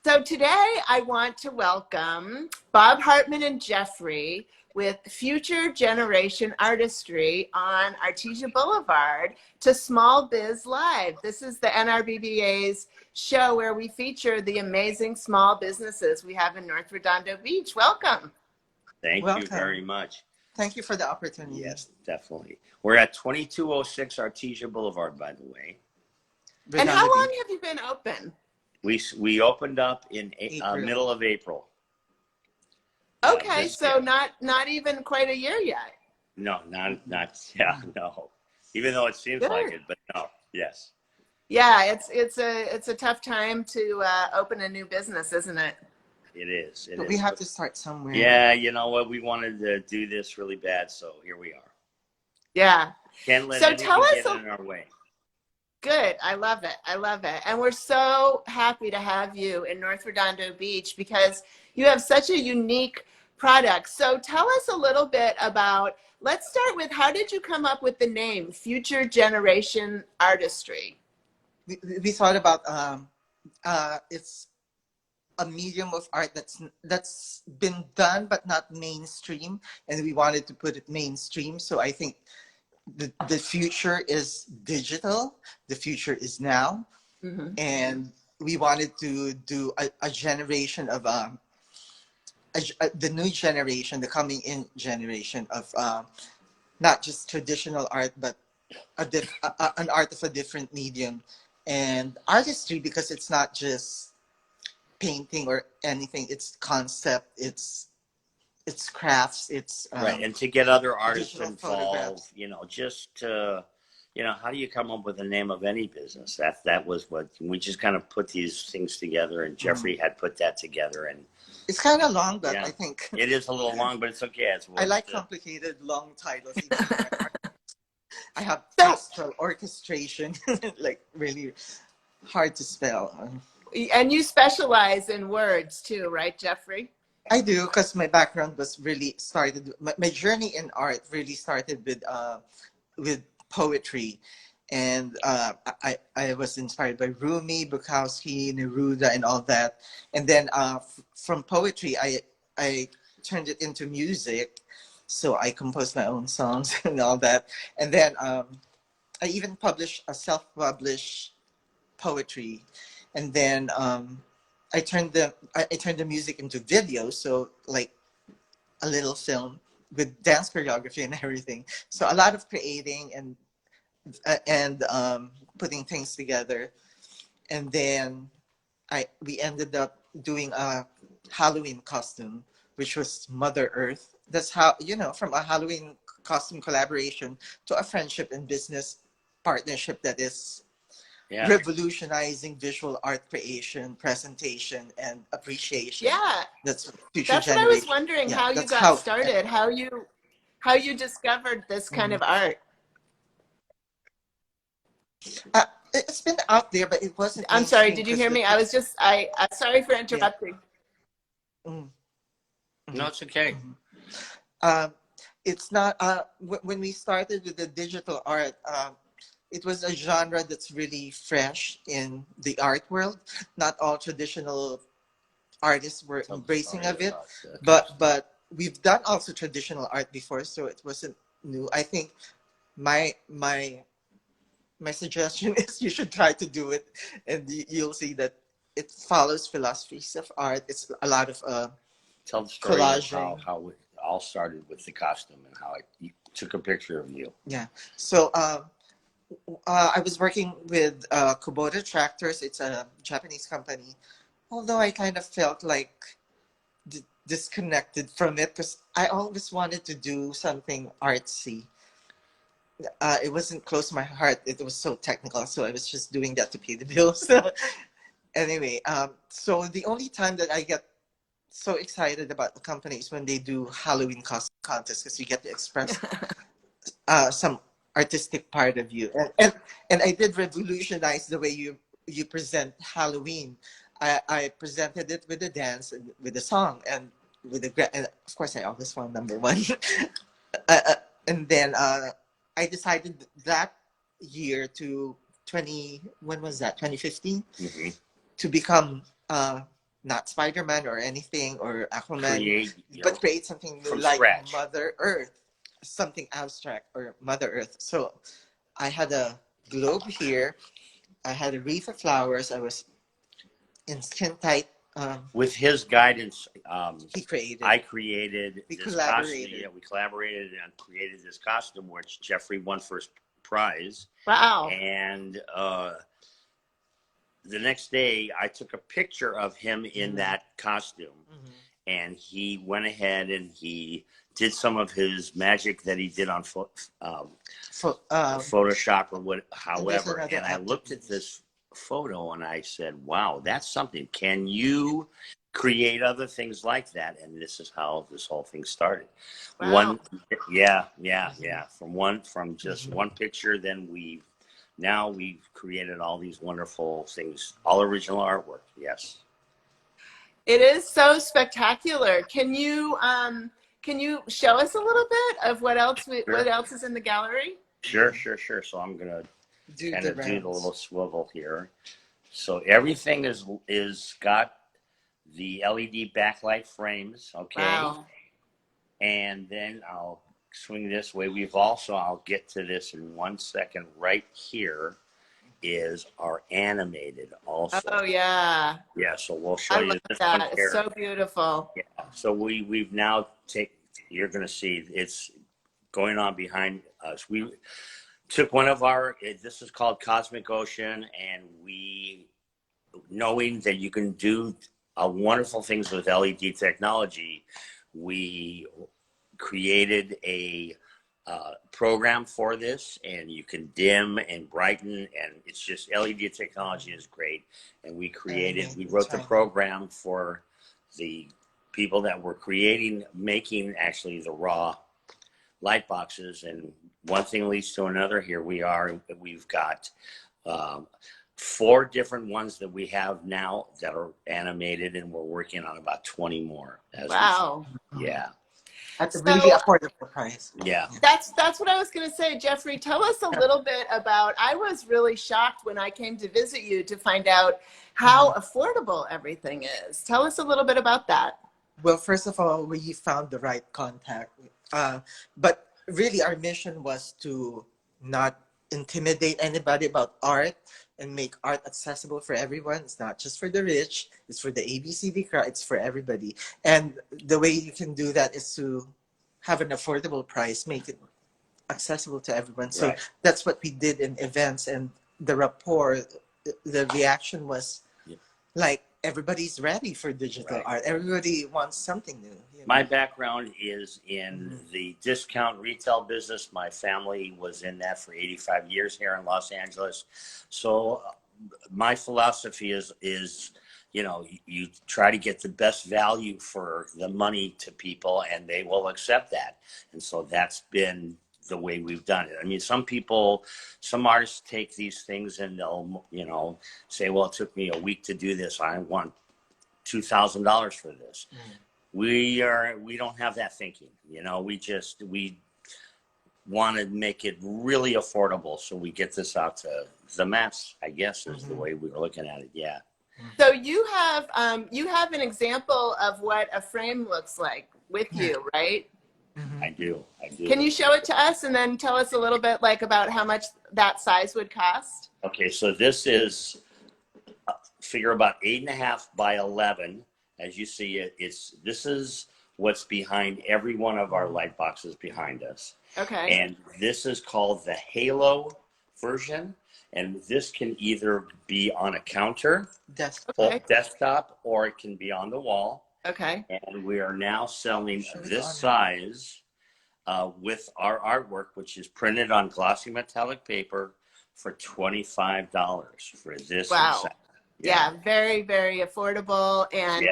So today I want to welcome Bob Hartman and Je'free with Future Generation Artistry on Artesia Boulevard to Small Biz Live. This is the NRBBA's show where we feature the amazing small businesses we have in North Redondo Beach. Welcome. Thank you very much. Thank you for the opportunity. Yes, definitely. We're at 2206 Artesia Boulevard, by the way. And how long have you been open? We opened up in middle of April. Okay, so not even quite a year yet. No, not yeah, no. Even though it seems like it, but no, yes. Yeah, it's a tough time to open a new business, isn't it? It is. But we have to start somewhere. Yeah, you know what? We wanted to do this really bad, so here we are. Yeah. Can't let anything get in our way. Good. I love it. I love it. And we're so happy to have you in North Redondo Beach because you have such a unique product. So tell us a little bit about, let's start with, how did you come up with the name Future Generation Artistry? We thought about it's a medium of art that's been done but not mainstream, and we wanted to put it mainstream. So I think the future is digital. The future is now. Mm-hmm. And we wanted to do a generation of the new generation, the coming in generation of not just traditional art, but an art of a different medium. And artistry, because it's not just painting or anything, it's concept, it's crafts, it's right. And to get other artists involved, you know, just to, you know, how do you come up with the name of any business? That was what we just kind of put these things together, and Je'free had put that together. And it's kind of long, but yeah, I think it is a little long, but it's okay. I like complicated long titles. I have pastoral orchestration, like really hard to spell. And you specialize in words too, right, Je'free? I do, because my background was really started. My journey in art really started with poetry, and I was inspired by Rumi, Bukowski, Neruda, and all that. And then from poetry, I turned it into music. So I composed my own songs and all that. And then I even published a self-published poetry. And then I turned the music into video, so like a little film with dance choreography and everything. So a lot of creating and putting things together. And then we ended up doing a Halloween costume, which was Mother Earth. That's how, you know, from a Halloween costume collaboration to a friendship and business partnership that is revolutionizing visual art creation, presentation, and appreciation. Yeah, that's what I was wondering, how you got started, how you discovered this kind of art. It's been out there, but it wasn't. I'm sorry, did you hear me? I was just, I'm sorry for interrupting. Yeah. No, it's okay. It's not, when we started with the digital art, it was a genre that's really fresh in the art world. Not all traditional artists were embracing of it, but we've done also traditional art before, so it wasn't new. I think my suggestion is you should try to do it, and you'll see that it follows philosophies of art. It's a lot of tell the story of how it all started with the costume and how I took a picture of you. Yeah. So I was working with Kubota Tractors. It's a Japanese company. Although I kind of felt like disconnected from it because I always wanted to do something artsy. It wasn't close to my heart. It was so technical. So I was just doing that to pay the bills. Anyway, so the only time that I get so excited about the company is when they do Halloween costume contests, because you get to express some artistic part of you. And I did revolutionize the way you present Halloween. I presented it with a dance and with a song and with and of course I always won number one. And then I decided that year to when was that? 2015, to become not Spider-Man or anything or Aquaman, Create, but create something new from like scratch. Mother Earth, something abstract or Mother Earth. So I had a globe here. I had a wreath of flowers. I was in skin tight. With his guidance, He created. I created We this collaborated. costume. Yeah, we collaborated and created this costume, which Je'free won first prize. Wow. And the next day, I took a picture of him in that costume, and he went ahead and he did some of his magic that he did on Photoshop or what, however. And I looked at this photo and I said, "Wow, that's something. Can you create other things like that?" And this is how this whole thing started. Wow. From just one picture, then we've created all these wonderful things, all original artwork. Yes. It is so spectacular. Can you show us a little bit of what else is in the gallery? Sure. So I'm gonna Do kind the of do the rounds. little swivel here. So everything is got the LED backlight frames, okay? Wow. And then I'll swing this way. I'll get to this in 1 second. Right here is our animated also. Oh yeah. Yeah, so we'll show I you love this that. one It's here. so beautiful. Yeah. So we've now you're gonna see it's going on behind us. We took one of this is called Cosmic Ocean, and knowing that you can do wonderful things with LED technology, we created a program for this, and you can dim and brighten, and it's just LED technology is great. And we wrote the program for the people that were making actually the raw light boxes, and one thing leads to another. We've got 4 different ones that we have now that are animated, and we're working on about 20 more. Wow. Yeah. At a really affordable price. Yeah. That's what I was going to say, Je'free. Tell us a little bit about. I was really shocked when I came to visit you to find out how affordable everything is. Tell us a little bit about that. Well, first of all, we found the right contact. But really, our mission was to not intimidate anybody about art and make art accessible for everyone. It's not just for the rich. It's for the ABCD crowd. It's for everybody. And the way you can do that is to have an affordable price, make it accessible to everyone. So that's what we did in events, and the rapport, the reaction was like, everybody's ready for digital art. Everybody wants something new. My background is in the discount retail business. My family was in that for 85 years here in Los Angeles. So my philosophy is, you try to get the best value for the money to people, and they will accept that. And so that's been the way we've done it. I mean, some artists take these things and they'll, say, well, it took me a week to do this. I want $2,000 for this. We don't have that thinking. We want to make it really affordable, so we get this out to the mass, I guess, is the way we were looking at it. Yeah. So you have an example of what a frame looks like with you, right? I do. Can you show it to us and then tell us a little bit about how much that size would cost? Okay, so this is figure about 8.5 by 11. As you see it, this is what's behind every one of our light boxes behind us. Okay. And this is called the Halo version. And this can either be on a counter, desktop, or it can be on the wall. Okay. And we are now selling this size with our artwork, which is printed on glossy metallic paper, for $25 for this. Wow. Yeah, very, very affordable and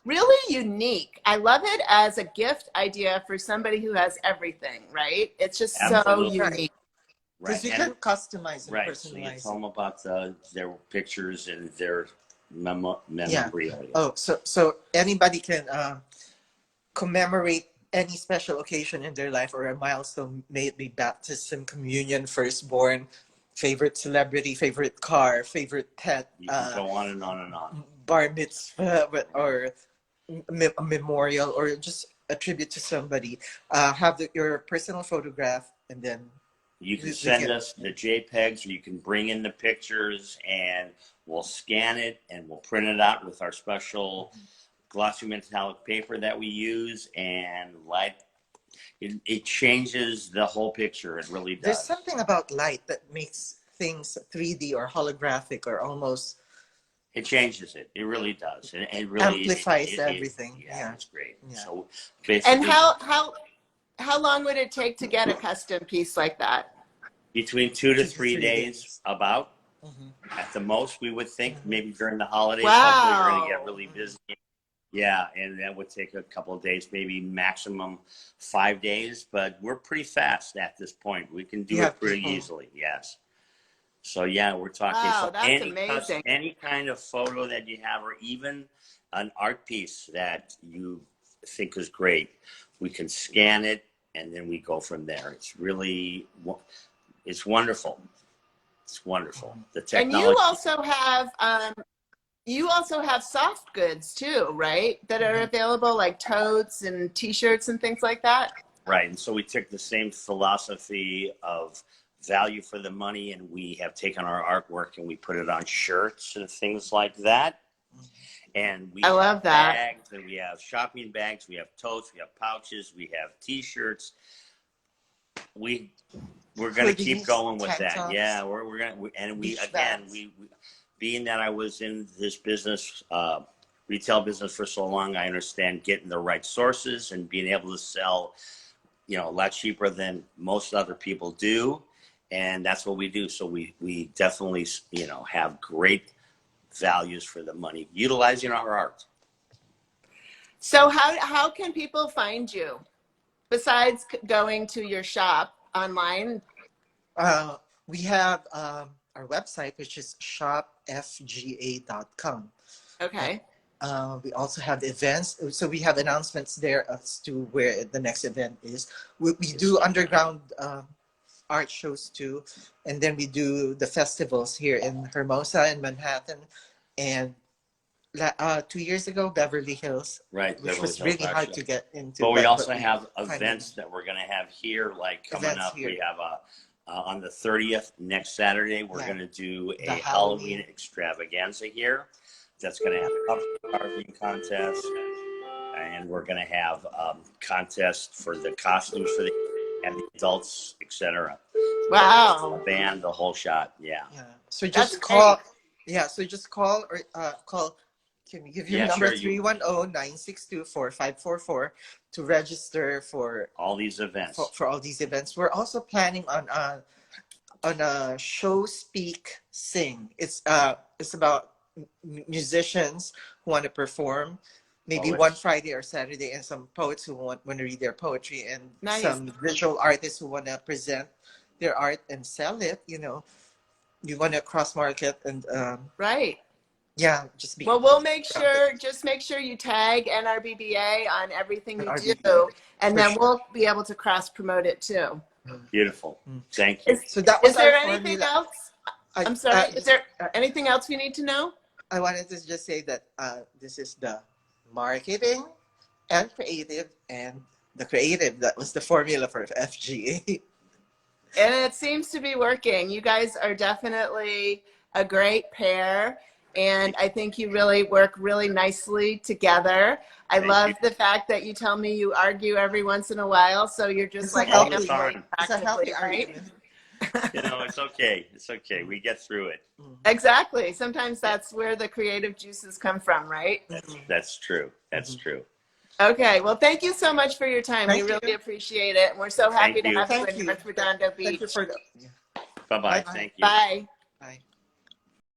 really unique. I love it as a gift idea for somebody who has everything, right? It's just so unique. Because you can customize and So personalize. it's all about their pictures and their memorabilia. Oh, so anybody can commemorate any special occasion in their life or a milestone, may it be baptism, communion, firstborn, favorite celebrity, favorite car, favorite pet. You can go on and on and on. bar mitzvah or a memorial or just a tribute to somebody, have your personal photograph, and then you can send us the JPEGs, or you can bring in the pictures, and we'll scan it and we'll print it out with our special glossy metallic paper that we use, and it changes the whole picture. It really does. There's something about light that makes things 3D or holographic or almost. It changes it. It really does. It really amplifies everything. Yeah, it's great. Yeah. So basically, And how long would it take to get a custom piece like that? between 2 to 3 days, about. At the most, we would think maybe during the holidays. Hopefully, we're going to get really busy. Yeah, and that would take a couple of days, maybe maximum 5 days. But we're pretty fast at this point. We can do it pretty easily. Yes. So yeah, we're talking. Wow, so that's amazing. Any kind of photo that you have, or even an art piece that you think is great, we can scan it and then we go from there. It's really, it's wonderful. It's wonderful. The technology. And you also have soft goods too, right? That are available, like totes and T-shirts and things like that. Right, and so we took the same philosophy of value for the money, and we have taken our artwork and we put it on shirts and things like that. And we love that. Bags, and we have shopping bags, we have totes, we have pouches, we have T-shirts. We're going to keep going with that. Tops. Yeah, we're going to, and we being that I was in this business, retail business for so long, I understand getting the right sources and being able to sell, a lot cheaper than most other people do. And that's what we do. So we definitely, have great values for the money, utilizing our art. So how can people find you besides going to your shop online? We have our website, which is shopfga.com. Okay. We also have events. So we have announcements there as to where the next event is. We do underground art shows too, and then we do the festivals here in Hermosa and Manhattan, and 2 years ago Beverly Hills, right, which was really hard to get into. But we also have events that we're going to have here, like coming up. We have on the 30th, next Saturday, we're going to do a Halloween extravaganza here. That's going to have a carving contest, and we're going to have contests for the costumes for the adults, etc. Wow! The band, the whole shot. Yeah. So just call. Yeah. So just call or call. Can we give you number 310-962-4544 to register for all these events? For all these events, we're also planning on a show, speak, sing. It's about musicians who want to perform, maybe one Friday or Saturday, and some poets who want to read their poetry, and some visual artists who want to present their art and sell it. You want to cross market and right. Yeah, we'll make sure you tag NRBBA on everything you do, and then we'll be able to cross promote it too. Beautiful. Thank you. So that was is there anything else? I'm sorry. Is there anything else we need to know? I wanted to just say that this is the marketing and creative, and the creative, that was the formula for FGA. And it seems to be working. You guys are definitely a great pair, and I think you really work really nicely together. I love the fact that you tell me you argue every once in a while, so you're just like all the time. It's a healthy right? argument. It's okay. It's okay. We get through it. Exactly. Sometimes that's where the creative juices come from, right? That's true. That's true. Okay. Well, thank you so much for your time. We really appreciate it. And we're so happy to have you in North Redondo Beach. Thank you for Bye-bye. Thank you. Bye. Bye.